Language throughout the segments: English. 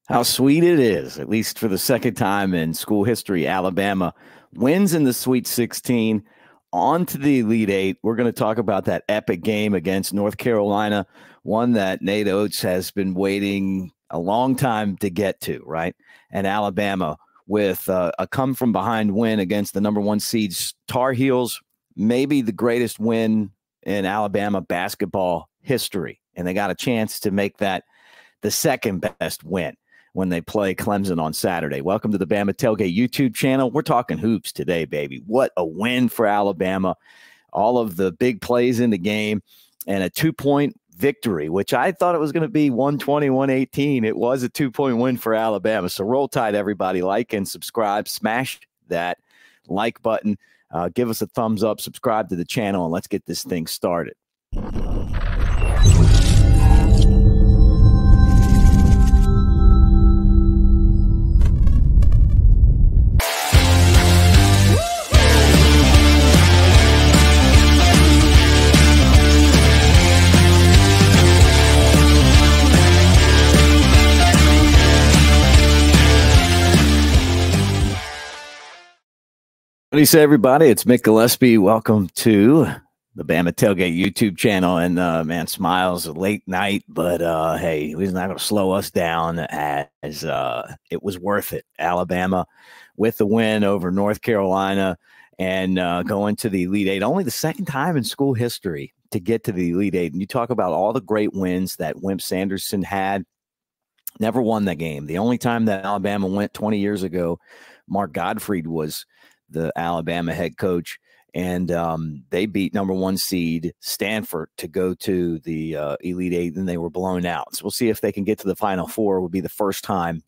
How sweet it is, at least for the second time in school history. Alabama wins in the Sweet 16, on to the Elite Eight. We're going to talk about that epic game against North Carolina, one that Nate Oats has been waiting a long time to get to, right? And Alabama with a come-from-behind win against the number one seed Tar Heels, maybe the greatest win in Alabama basketball history. And they got a chance to make that the second best win when they play Clemson on Saturday. Welcome to the Bama Tailgate YouTube channel. We're talking hoops today, baby. What a win for Alabama. All of the big plays in the game and a 2-point victory, which I thought it was going to be 120-118. It was a 2-point win for Alabama. So roll tide, everybody. Like and subscribe. Smash that like button. Give us a thumbs up. Subscribe to the channel, and let's get this thing started. What do you say, everybody? It's Mick Gillispie. Welcome to the Bama Tailgate YouTube channel. And, man, Smiles, a late night, but, hey, he's not going to slow us down as it was worth it. Alabama with the win over North Carolina and going to the Elite Eight. Only the second time in school history to get to the Elite Eight. And you talk about all the great wins that Wimp Sanderson had. Never won that game. The only time that Alabama went 20 years ago, Mark Gottfried was the Alabama head coach, and they beat number one seed Stanford to go to the Elite Eight, and they were blown out. So we'll see if they can get to the Final Four. It would be the first time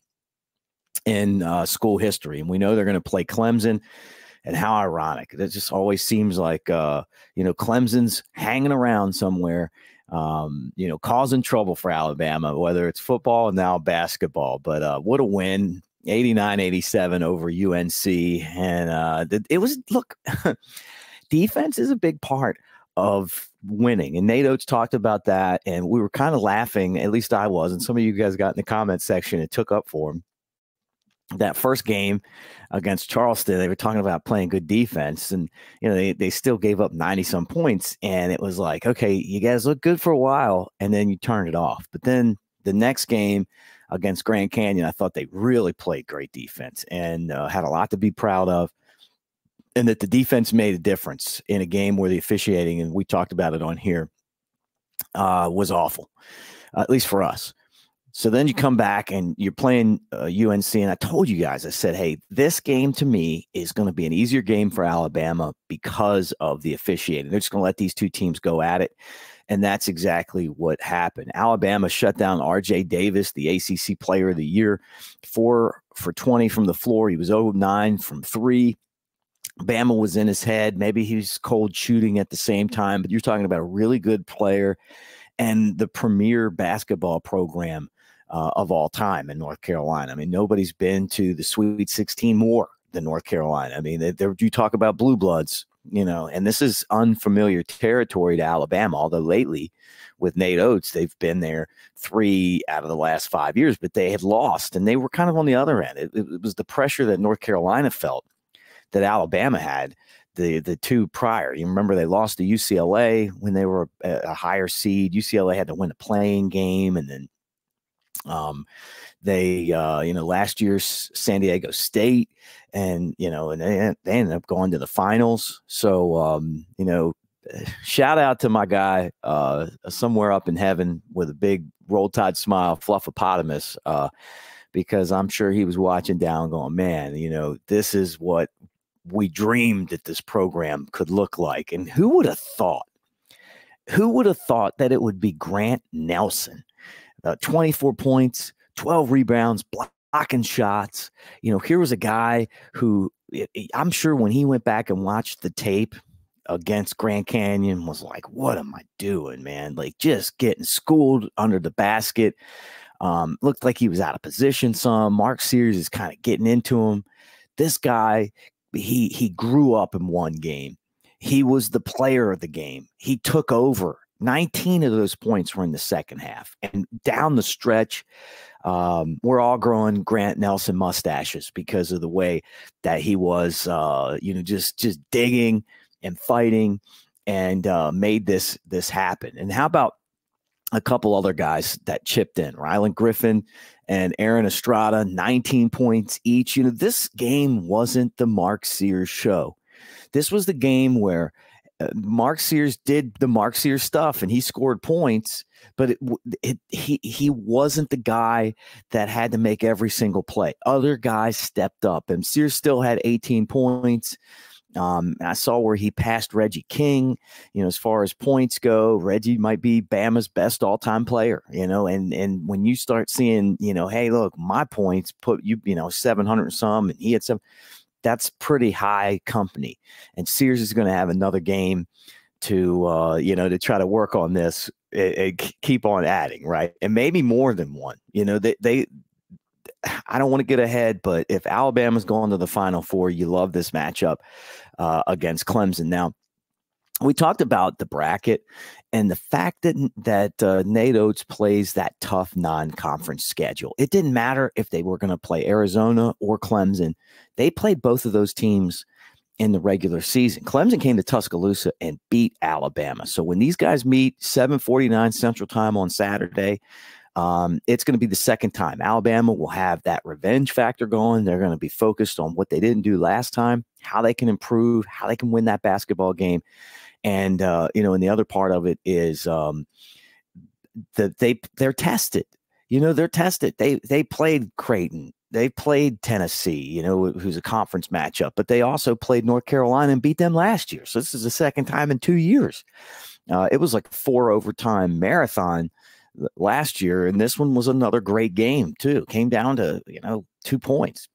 in school history, and we know they're going to play Clemson. And how ironic. It just always seems like, Clemson's hanging around somewhere, causing trouble for Alabama, whether it's football and now basketball. But what a win. 89-87 over UNC. And it was, look, defense is a big part of winning. And Nate Oats talked about that. And we were kind of laughing, at least I was. And some of you guys got in the comment section and took up for him. That first game against Charleston, they were talking about playing good defense. And, they still gave up 90-some points. And it was like, okay, you guys look good for a while. And then you turn it off. But then the next game against Grand Canyon, I thought they really played great defense and had a lot to be proud of, and that the defense made a difference in a game where the officiating, and we talked about it on here, was awful, at least for us. So then you come back and you're playing UNC, and I told you guys, I said, hey, this game to me is going to be an easier game for Alabama because of the officiating. They're just going to let these two teams go at it. And that's exactly what happened. Alabama shut down R.J. Davis, the ACC Player of the Year, 4 for 20 from the floor. He was 0-9 from 3. Bama was in his head. Maybe he was cold shooting at the same time. But you're talking about a really good player and the premier basketball program of all time in North Carolina. I mean, nobody's been to the Sweet 16 more than North Carolina. I mean, you talk about blue bloods. And this is unfamiliar territory to Alabama, although lately with Nate Oats, they've been there 3 out of the last 5 years, but they had lost, and they were kind of on the other end. It was the pressure that North Carolina felt that Alabama had the 2 prior. You remember they lost to UCLA when they were a higher seed. UCLA had to win a playing game, and then last year's San Diego State, and they ended up going to the finals. So, shout out to my guy somewhere up in heaven with a big roll tide smile, Fluffopotamus, because I'm sure he was watching down going, man, this is what we dreamed that this program could look like. And who would have thought that it would be Grant Nelson? 24 points, 12 rebounds, blocking shots. Here was a guy who I'm sure when he went back and watched the tape against Grand Canyon was like, what am I doing, man? Like, just getting schooled under the basket. Looked like he was out of position some. Mark Sears is kind of getting into him. This guy, he grew up in one game. He was the player of the game. He took over 19 of those points were in the second half. And down the stretch, we're all growing Grant Nelson mustaches because of the way that he was, just digging and fighting and made this happen. And how about a couple other guys that chipped in? Rylan Griffin and Aaron Estrada, 19 points each. This game wasn't the Mark Sears show. This was the game where Mark Sears did the Mark Sears stuff and he scored points, but he wasn't the guy that had to make every single play. Other guys stepped up, and Sears still had 18 points. I saw where he passed Reggie King. As far as points go, Reggie might be Bama's best all-time player. And when you start seeing, hey, look, my points put you, 700 and some, and he had some. That's pretty high company. And Sears is going to have another game to, to try to work on this and keep on adding, right? And maybe more than one. I don't want to get ahead, but if Alabama's going to the Final Four, you love this matchup against Clemson. Now, we talked about the bracket and the fact that Nate Oats plays that tough non-conference schedule. It didn't matter if they were going to play Arizona or Clemson. They played both of those teams in the regular season. Clemson came to Tuscaloosa and beat Alabama. So when these guys meet 7:49 Central Time on Saturday, it's going to be the second time. Alabama will have that revenge factor going. They're going to be focused on what they didn't do last time, how they can improve, how they can win that basketball game. And, and the other part of it is that they're tested. They're tested. They played Creighton. They played Tennessee, who's a conference matchup. But they also played North Carolina and beat them last year. So this is the second time in 2 years. It was like a 4 overtime marathon last year, and this one was another great game too. Came down to 2 points.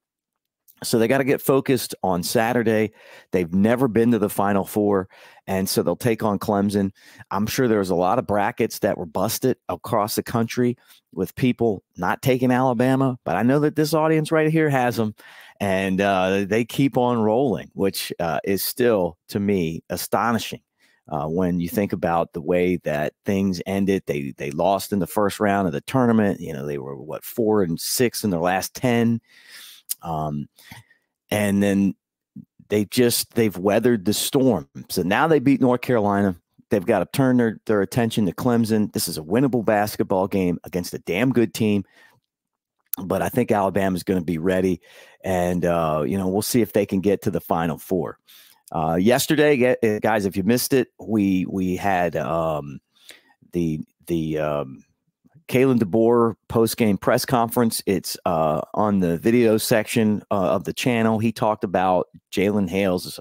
So they got to get focused on Saturday. They've never been to the Final Four, and so they'll take on Clemson. I'm sure there's a lot of brackets that were busted across the country with people not taking Alabama, but I know that this audience right here has them, and they keep on rolling, which is still, to me, astonishing. When you think about the way that things ended, they lost in the first round of the tournament. They were 4-6 in their last 10. And then they've weathered the storm. So now they beat North Carolina. They've got to turn their attention to Clemson. This is a winnable basketball game against a damn good team. But I think Alabama's going to be ready. And, we'll see if they can get to the Final Four. Yesterday, guys, if you missed it, we had the Kalen DeBoer post-game press conference. It's on the video section of the channel. He talked about Jalen Hale's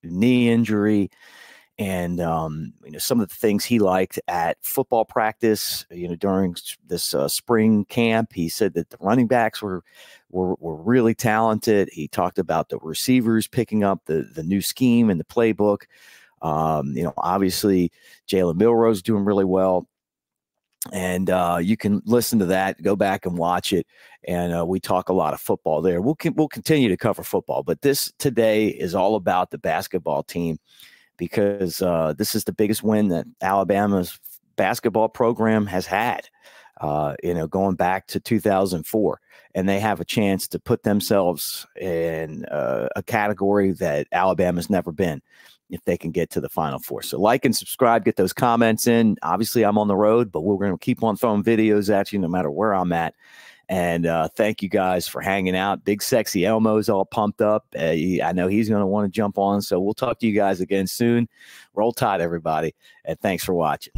knee injury and some of the things he liked at football practice. During this spring camp, he said that the running backs were really talented. He talked about the receivers picking up the new scheme and the playbook. Obviously Jalen Milroe's doing really well. And you can listen to that, go back and watch it. And we talk a lot of football there. We'll continue to cover football, but this today is all about the basketball team because this is the biggest win that Alabama's basketball program has had, going back to 2004. And they have a chance to put themselves in a category that Alabama's never been if they can get to the Final Four. So like and subscribe, get those comments in. Obviously, I'm on the road, but we're going to keep on throwing videos at you no matter where I'm at. And thank you guys for hanging out. Big Sexy Elmo's all pumped up. I know he's going to want to jump on. So we'll talk to you guys again soon. Roll Tide, everybody. And thanks for watching.